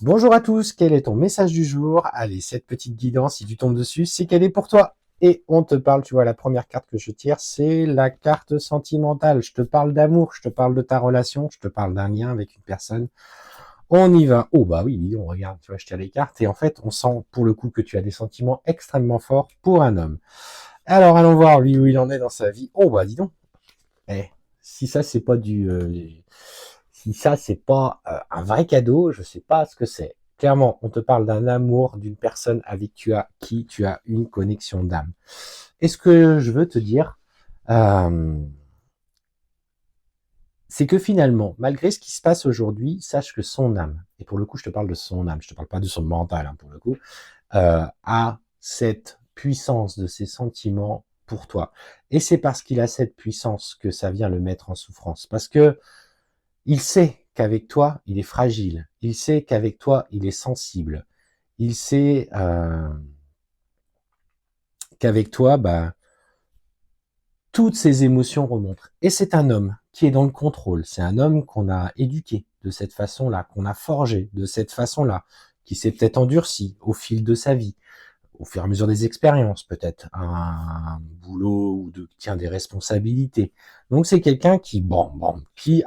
Bonjour à tous, quel est ton message du jour? Allez, cette petite guidance, si tu tombes dessus, c'est qu'elle est pour toi. Et on te parle, tu vois, la première carte que je tire, c'est la carte sentimentale. Je te parle d'amour, je te parle de ta relation, je te parle d'un lien avec une personne. On y va. Oh bah oui, on regarde, tu vois, je tire les cartes et en fait, on sent pour le coup que tu as des sentiments extrêmement forts pour un homme. Alors allons voir lui où il en est dans sa vie. Oh bah dis donc. Eh, si ça c'est pas si ça c'est pas un vrai cadeau, je sais pas ce que c'est. Clairement, on te parle d'un amour, d'une personne avec qui tu as une connexion d'âme. Et ce que je veux te dire, euh, c'est que finalement, malgré ce qui se passe aujourd'hui, sache que son âme, et pour le coup, je te parle de son âme, je te parle pas de son mental, hein, pour le coup, a cette puissance de ses sentiments pour toi. Et c'est parce qu'il a cette puissance que ça vient le mettre en souffrance. Parce que il sait qu'avec toi, il est fragile. Il sait qu'avec toi, il est sensible. Il sait qu'avec toi, bah, toutes ses émotions remontent. Et c'est un homme qui est dans le contrôle. C'est un homme qu'on a éduqué de cette façon-là, qu'on a forgé de cette façon-là, qui s'est peut-être endurci au fil de sa vie, au fur et à mesure des expériences, peut-être un boulot ou tient des responsabilités. Donc c'est quelqu'un qui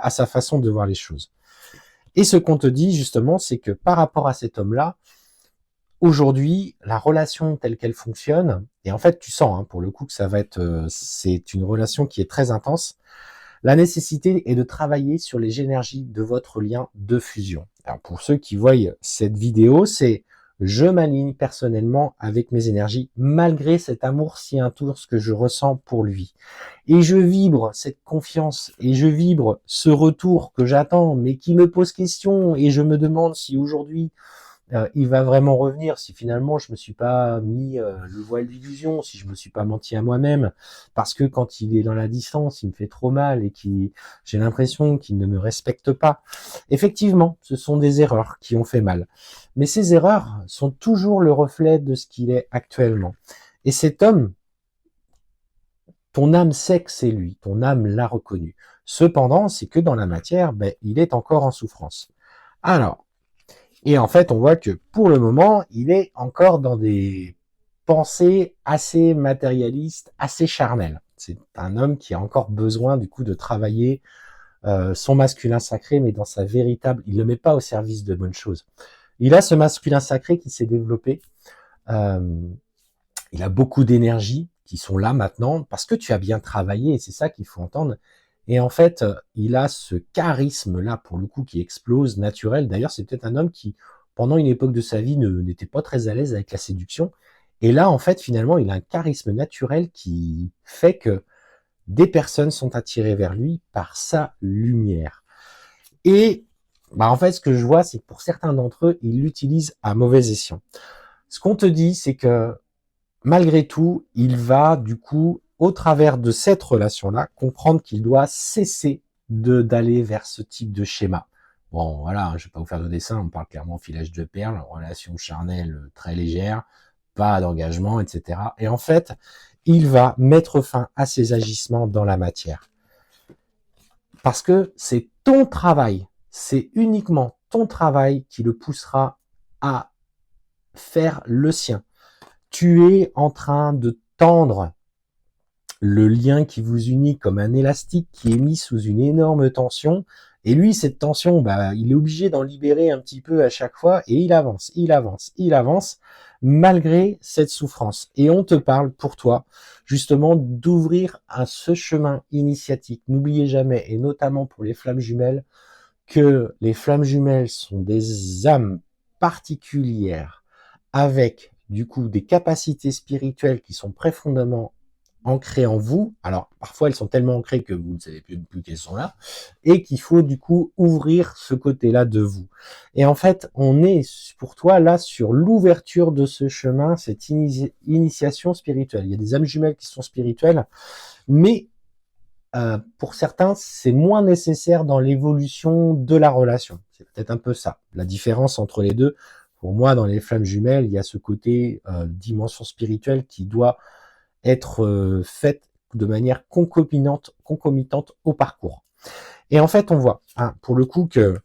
a sa façon de voir les choses. Et ce qu'on te dit justement, c'est que par rapport à cet homme-là, aujourd'hui, la relation telle qu'elle fonctionne, et en fait tu sens hein, pour le coup que ça va être, c'est une relation qui est très intense, la nécessité est de travailler sur les énergies de votre lien de fusion. Alors pour ceux qui voient cette vidéo, c'est je m'aligne personnellement avec mes énergies malgré cet amour si intense que je ressens pour lui. Et je vibre cette confiance et je vibre ce retour que j'attends mais qui me pose question et je me demande si aujourd'hui il va vraiment revenir si finalement je me suis pas mis le voile d'illusion, si je me suis pas menti à moi-même, parce que quand il est dans la distance, il me fait trop mal et j'ai l'impression qu'il ne me respecte pas. Effectivement, ce sont des erreurs qui ont fait mal. Mais ces erreurs sont toujours le reflet de ce qu'il est actuellement. Et cet homme, ton âme sait que c'est lui, ton âme l'a reconnu. Cependant, c'est que dans la matière, ben, il est encore en souffrance. Alors, et en fait, on voit que pour le moment, il est encore dans des pensées assez matérialistes, assez charnelles. C'est un homme qui a encore besoin du coup de travailler son masculin sacré, mais dans sa véritable, il ne le met pas au service de bonnes choses. Il a ce masculin sacré qui s'est développé. Euh, il a beaucoup d'énergie qui sont là maintenant parce que tu as bien travaillé et c'est ça qu'il faut entendre. Et en fait, il a ce charisme-là, pour le coup, qui explose, naturel. D'ailleurs, c'est peut-être un homme qui, pendant une époque de sa vie, n'était pas très à l'aise avec la séduction. Et là, en fait, finalement, il a un charisme naturel qui fait que des personnes sont attirées vers lui par sa lumière. Et bah, en fait, ce que je vois, c'est que pour certains d'entre eux, ils l'utilisent à mauvais escient. Ce qu'on te dit, c'est que malgré tout, il va du coup, au travers de cette relation-là, comprendre qu'il doit cesser d'aller vers ce type de schéma. Bon, voilà, je vais pas vous faire de dessin, on parle clairement filage de perles, relation charnelle très légère, pas d'engagement, etc. Et en fait, il va mettre fin à ses agissements dans la matière. Parce que c'est ton travail, c'est uniquement ton travail qui le poussera à faire le sien. Tu es en train de tendre le lien qui vous unit comme un élastique qui est mis sous une énorme tension. Et lui, cette tension, bah, il est obligé d'en libérer un petit peu à chaque fois et il avance, il avance, il avance malgré cette souffrance. Et on te parle pour toi justement d'ouvrir à ce chemin initiatique. N'oubliez jamais, et notamment pour les flammes jumelles, que les flammes jumelles sont des âmes particulières avec du coup des capacités spirituelles qui sont profondément ancrées en vous. Alors parfois elles sont tellement ancrées que vous ne savez plus qu'elles sont là et qu'il faut du coup ouvrir ce côté-là de vous. Et en fait, on est pour toi là sur l'ouverture de ce chemin, cette initiation spirituelle. Il y a des âmes jumelles qui sont spirituelles, mais pour certains, c'est moins nécessaire dans l'évolution de la relation. C'est peut-être un peu ça, la différence entre les deux. Pour moi, dans les flammes jumelles, il y a ce côté dimension spirituelle qui doit être faite de manière concomitante au parcours. Et en fait, on voit, hein, pour le coup, que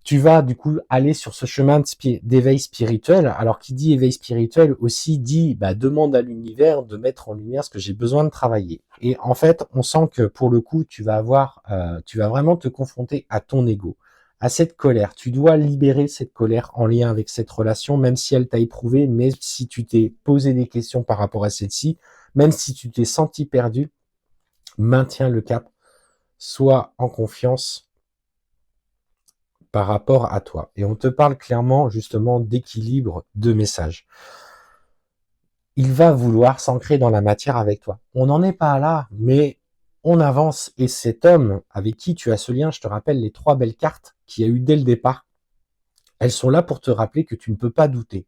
tu vas du coup aller sur ce chemin d'éveil spirituel. Alors qui dit éveil spirituel aussi dit demande à l'univers de mettre en lumière ce que j'ai besoin de travailler. Et en fait, on sent que pour le coup, tu vas vraiment te confronter à ton ego, à cette colère. Tu dois libérer cette colère en lien avec cette relation, même si elle t'a éprouvé, même si tu t'es posé des questions par rapport à celle-ci, même si tu t'es senti perdu, maintiens le cap, sois en confiance par rapport à toi. Et on te parle clairement justement d'équilibre de message. Il va vouloir s'ancrer dans la matière avec toi. On n'en est pas là, mais on avance. Et cet homme avec qui tu as ce lien, je te rappelle les 3 belles cartes qu'il y a eu dès le départ, elles sont là pour te rappeler que tu ne peux pas douter.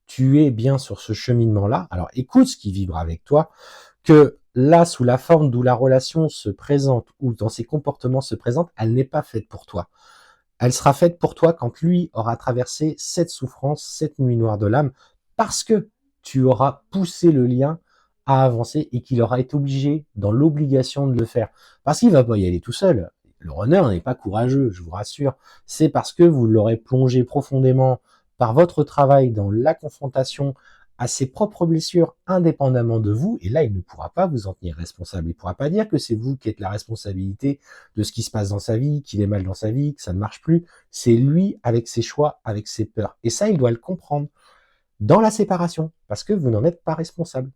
Tu es bien sur ce cheminement-là. Alors écoute ce qui vibre avec toi, que là, sous la forme d'où la relation se présente, ou dans ses comportements se présente, elle n'est pas faite pour toi. Elle sera faite pour toi quand lui aura traversé cette souffrance, cette nuit noire de l'âme, parce que tu auras poussé le lien à avancer et qu'il aura été obligé, dans l'obligation de le faire. Parce qu'il va pas y aller tout seul. Le runner n'est pas courageux, je vous rassure. C'est parce que vous l'aurez plongé profondément par votre travail dans la confrontation à ses propres blessures indépendamment de vous. Et là, il ne pourra pas vous en tenir responsable. Il ne pourra pas dire que c'est vous qui êtes la responsabilité de ce qui se passe dans sa vie, qu'il est mal dans sa vie, que ça ne marche plus. C'est lui avec ses choix, avec ses peurs. Et ça, il doit le comprendre dans la séparation, parce que vous n'en êtes pas responsable.